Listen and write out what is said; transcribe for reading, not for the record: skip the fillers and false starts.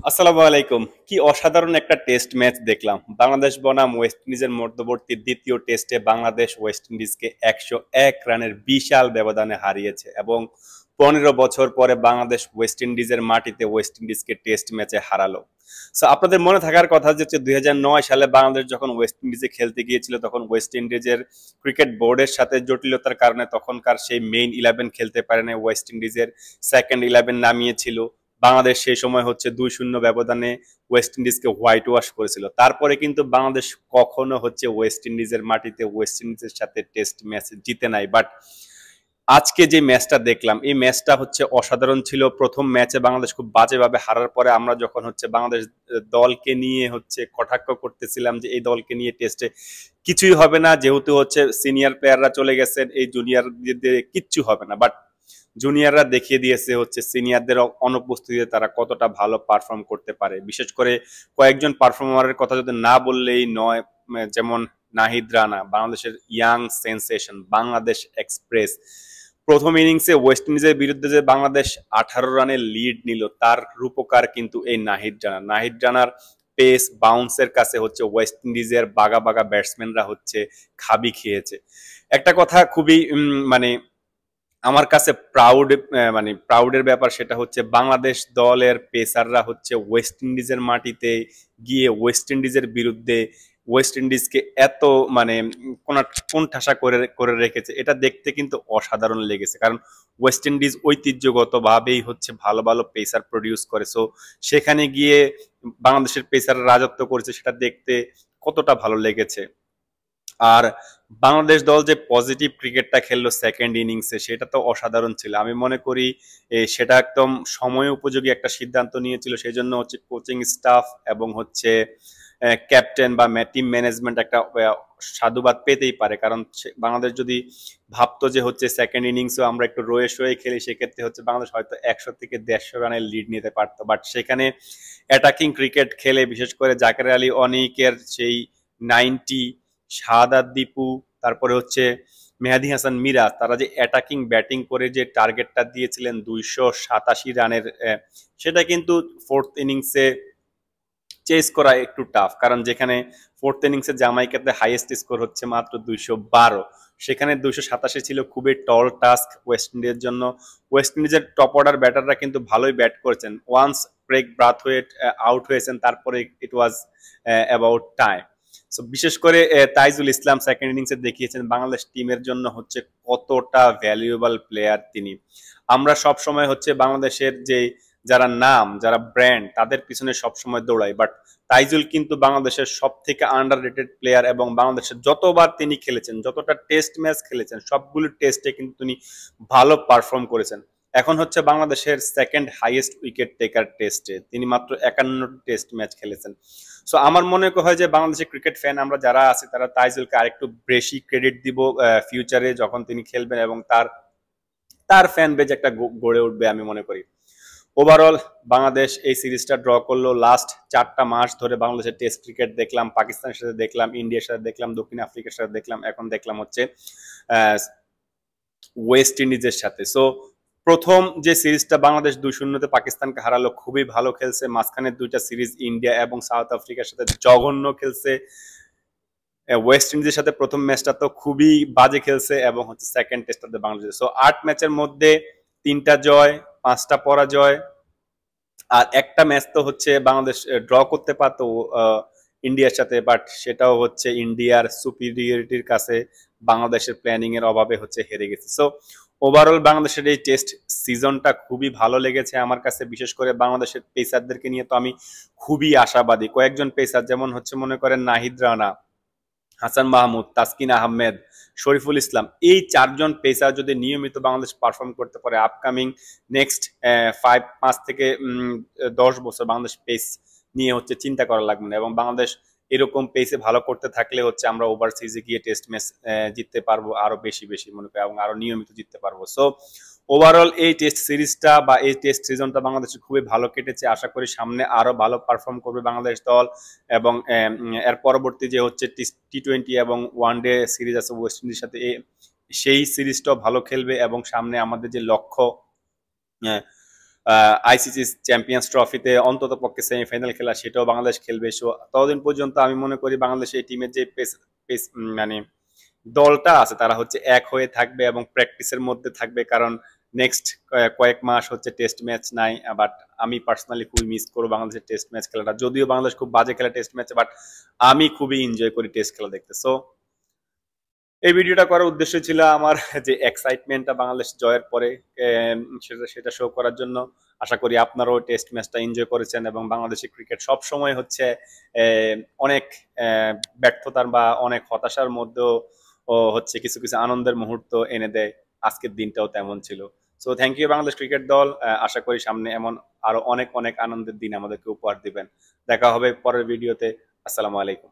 আসসালামু আলাইকুম। কি অসাধারণ একটা টেস্ট ম্যাচ দেখলাম। বাংলাদেশ বনাম ওয়েস্ট ইন্ডিজের মধ্যবর্তী দ্বিতীয় টেস্টে বাংলাদেশ ওয়েস্ট ইন্ডিজকে ১০১ রানের বিশাল ব্যবধানে হারিয়েছে এবং ১৫ বছর পরে বাংলাদেশ ওয়েস্ট ইন্ডিজের মাটিতে ওয়েস্ট ইন্ডিজকে টেস্ট ম্যাচে হারালো। সো আপনাদের মনে থাকার কথা যে ২০০৯ সালে বাংলাদেশ যখন ওয়েস্ট ইন্ডিজে খেলতে গিয়েছিল তখন ওয়েস্ট ইন্ডিজের ক্রিকেট বোর্ডের সাথে জটিলতার কারণে তখনকার সেই মেইন 11 খেলতে পারে না, ওয়েস্ট ইন্ডিজের সেকেন্ড 11 নামিয়েছিল। বাংলাদেশ সেই সময় হচ্ছে ২-০ ব্যবধানে ওয়েস্ট ইন্ডিজকে হোয়াইট ওয়াশ করেছিল। তারপরে কিন্তু বাংলাদেশ কখনো হচ্ছে ওয়েস্ট ইন্ডিজের মাটিতে ওয়েস্ট ইন্ডিজের সাথে টেস্ট ম্যাচ জিতে নাই। বাট আজকে যে ম্যাচটা দেখলাম এই ম্যাচটা হচ্ছে অসাধারণ ছিল। প্রথম ম্যাচে বাংলাদেশ খুব বাজেভাবে হারার পরে আমরা যখন হচ্ছে বাংলাদেশ দলকে নিয়ে হচ্ছে কটাক্ষ করতেছিলাম যে এই দলকে নিয়ে টেস্টে কিছুই হবে না, যেহেতু হচ্ছে সিনিয়র প্লেয়াররা চলে গেছেন, এই জুনিয়র কিচ্ছু হবে না। বাট জুনিয়ররা দেখিয়ে দিয়েছে হচ্ছে সিনিয়রদের অনুপস্থিতিতে তারা কতটা ভালো পারফর্ম করতে পারে। বিশেষ করে কয়েকজন পারফর্মারের কথা যদি না বললেই নয়, যেমন নাহিদ রানা, বাংলাদেশের ইয়াং সেন্সেশন, বাংলাদেশ এক্সপ্রেস। প্রথম ইনিংসে ওয়েস্ট ইন্ডিজের বিরুদ্ধে যে বাংলাদেশ 18 রানের লিড নিল তার রূপকার কিন্তু এই নাহিদ রানার পেস বাউন্সের কাছে হচ্ছে ওয়েস্ট ইন্ডিজের বাগা বাগা ব্যাটসম্যানরা হচ্ছে খাবি খেয়েছে। একটা কথা খুবই মানে আমার কাছে প্রাউডের ব্যাপার, সেটা হচ্ছে বাংলাদেশ দলের পেসাররা হচ্ছে ওয়েস্ট ইন্ডিজের মাটিতে গিয়ে ওয়েস্ট ইন্ডিজের বিরুদ্ধে ওয়েস্ট ইন্ডিজকে এত মানে কোণঠাসা করে করে রেখেছে। এটা দেখতে কিন্তু অসাধারণ লেগেছে, কারণ ওয়েস্ট ইন্ডিজ ঐতিহ্যগতভাবেই হচ্ছে ভালো ভালো পেসার প্রডিউস করে। সো সেখানে গিয়ে বাংলাদেশের পেসার রাজত্ব করেছে, সেটা দেখতে কতটা ভালো লেগেছে। আর বাংলাদেশ দল যে পজিটিভ ক্রিকেটটা খেললো সেকেন্ড ইনিংসে সেটা তো অসাধারণ ছিল। আমি মনে করি সেটা একদম সময় উপযোগী একটা সিদ্ধান্ত নিয়েছিল। সেই জন্য হচ্ছে কোচিং স্টাফ এবং হচ্ছে ক্যাপ্টেন বা টিম ম্যানেজমেন্ট একটা সাধুবাদ পেতেই পারে। কারণ বাংলাদেশ যদি ভাবতো যে হচ্ছে সেকেন্ড ইনিংসও আমরা একটু রয়ে সয়ে খেলি, সেক্ষেত্রে হচ্ছে বাংলাদেশ হয়তো ১০০ থেকে ১৫০ রানের লিড নিতে পারতো। বাট সেখানে অ্যাটাকিং ক্রিকেট খেলে বিশেষ করে জাকের আলী অনিকের সেই 90, শাহাদাত দীপু, তারপরে হচ্ছে মেহেদী হাসান মিরাজ, তারা যে অ্যাটাকিং ব্যাটিং করে যে টার্গেটটা দিয়েছিলেন ২৮৭ রানের, সেটা কিন্তু ফোর্থ ইনিংসে চেস করা একটু টাফ। কারণ যেখানে ফোর্থ ইনিংসে জামাইকাতে হাইয়েস্ট স্কোর হচ্ছে মাত্র ২১২, সেখানে ২৮৭ ছিল খুবই টল টাস্ক ওয়েস্ট ইন্ডিজের জন্য। ওয়েস্ট ইন্ডিজের টপ অর্ডার ব্যাটাররা কিন্তু ভালোই ব্যাট করেছেন। ওয়ান্স ক্রেগ ব্রাথওয়েট আউট হয়েছেন, তারপরে ইট ওয়াজ অ্যাবাউট টাইম। সো বিশেষ করে তাইজুল ইসলাম সেকেন্ড ইনিংসে দেখিয়েছেন বাংলাদেশ টিমের জন্য হচ্ছে কতটা ভ্যালুয়েবল প্লেয়ার তিনি। আমরা সব সময় হচ্ছে বাংলাদেশের যে যারা নাম, যারা ব্র্যান্ড, তাদের পিছনে সবসময় দৌড়াই। বাট তাইজুল কিন্তু বাংলাদেশের সব থেকে আন্ডার রেটেড প্লেয়ার এবং বাংলাদেশের যতবার তিনি খেলেছেন, যতটা টেস্ট ম্যাচ খেলেছেন, সবগুলো টেস্টে কিন্তু তিনি ভালো পারফর্ম করেছেন। এখন হচ্ছে বাংলাদেশের সেকেন্ড হাইয়েস্ট উইকেট টেকার টেস্টে, তিনি মাত্র 51 টেস্ট ম্যাচ খেলেছেন। সো আমার মনে হয় যে বাংলাদেশের ক্রিকেট ফ্যান আমরা যারা আছি তারা তাইজুলকে আরেকটু বেশি ক্রেডিট দিব ফিউচারে যখন তিনি খেলবেন, এবং তার তার ফ্যান বেজ একটা গড়ে উঠবে আমি মনে করি। ওভারঅল বাংলাদেশ এই সিরিজটা ড্র করলো। লাস্ট 4টা মাস ধরে বাংলাদেশের টেস্ট ক্রিকেট দেখলাম, পাকিস্তানের সাথে দেখলাম, ইন্ডিয়ার সাথে দেখলাম, দক্ষিণ আফ্রিকার সাথে দেখলাম, এখন দেখলাম হচ্ছে ওয়েস্ট ইন্ডিজের সাথে। সো প্রথম যে সিরিজটা বাংলাদেশ ২-০ পাকিস্তানকে হারালো, খুবই ভালো খেলছে। মাঝখানে দুইটা সিরিজ ইন্ডিয়া এবং সাউথ আফ্রিকার সাথে জঘন্য খেলছে। ওয়েস্ট ইন্ডিজের সাথে প্রথম ম্যাচটা তো খুবই বাজে খেলছে, এবং হচ্ছে সেকেন্ড টেস্টটাতে বাংলাদেশ। সো ৮ ম্যাচের মধ্যে ৩টা জয়, 5টা পরাজয়, আর একটা ম্যাচ তো হচ্ছে বাংলাদেশ ড্র করতে পারতো ইন্ডিয়ার সাথে, বাট সেটাও হচ্ছে ইন্ডিয়ার সুপিরিয়রিটির কাছে বাংলাদেশের প্ল্যানিং এর অভাবে হচ্ছে হেরে গেছে। সো ওভারঅল বাংলাদেশের এই টেস্ট সিজনটা খুবই ভালো লেগেছে আমার কাছে। বিশেষ করে বাংলাদেশের পেসারদেরকে নিয়ে তো আমি খুবই আশাবাদী। কয়েকজন পেসার যেমন হচ্ছে মনে করেন নাহিদ রানা, হাসান মাহমুদ, তাসকিন আহমেদ, শরীফুল ইসলাম, এই 4জন পেসার যদি নিয়মিত বাংলাদেশ পারফর্ম করতে পারে আপকামিং নেক্সট 5 থেকে 10 বছর বাংলাদেশ পেস নিয়ে হচ্ছে চিন্তা করা লাগবে না। এবং বাংলাদেশ এরকম পেসে ভালো করতে থাকলে হচ্ছে আমরা ওভারসিজে গিয়ে টেস্ট ম্যাচ জিততে পারবো আরো বেশি বেশি মনে করি, এবং আরো নিয়মিত জিততে পারবো। সো ওভারঅল এই টেস্ট সিরিজটা বা এই টেস্ট সিজনটা বাংলাদেশে খুবই ভালো কেটেছে। আশা করি সামনে আরো ভালো পারফর্ম করবে বাংলাদেশ দল, এবং এর পরবর্তী যে হচ্ছে টি-20 এবং ওয়ানডে সিরিজ আছে ওয়েস্ট ইন্ডিজের সাথে, সেই সিরিজটাও ভালো খেলবে। এবং সামনে আমাদের যে লক্ষ্য আইসিসি চ্যাম্পিয়ন্স ট্রফিতে অন্তত পক্ষে সেমিফাইনাল খেলা, সেটাও বাংলাদেশ খেলবে। সো ততদিন পর্যন্ত আমি মনে করি বাংলাদেশ এই টিমের যে মানে দলটা আছে তারা হচ্ছে এক হয়ে থাকবে এবং প্র্যাকটিসের মধ্যে থাকবে, কারণ নেক্সট কয়েক মাস হচ্ছে টেস্ট ম্যাচ নাই। বাট আমি পার্সোনালি খুবই মিস করবো বাংলাদেশের টেস্ট ম্যাচ খেলাটা, যদিও বাংলাদেশ খুব বাজে খেলা টেস্ট ম্যাচে, বাট আমি খুবই এনজয় করি টেস্ট খেলা দেখতে। সো এই ভিডিওটা করার উদ্দেশ্য ছিল আমার যে এক্সাইটমেন্টটা বাংলাদেশ জয়ের পরে সেটা সেটা শো করার জন্য। আশা করি আপনারাও টেস্ট ম্যাচটা এনজয় করেছেন এবং বাংলাদেশের ক্রিকেট সব সময় হচ্ছে অনেক ব্যর্থতার বা অনেক হতাশার মধ্যেও হচ্ছে কিছু কিছু আনন্দের মুহূর্ত এনে দেয়। আজকের দিনটাও তেমন ছিল। So thank you Bangladesh cricket দল। আশা করি সামনে এমন আরো অনেক অনেক আনন্দের দিন আমাদেরকে উপহার দিবেন। দেখা হবে পরের ভিডিওতে। আসসালামু আলাইকুম।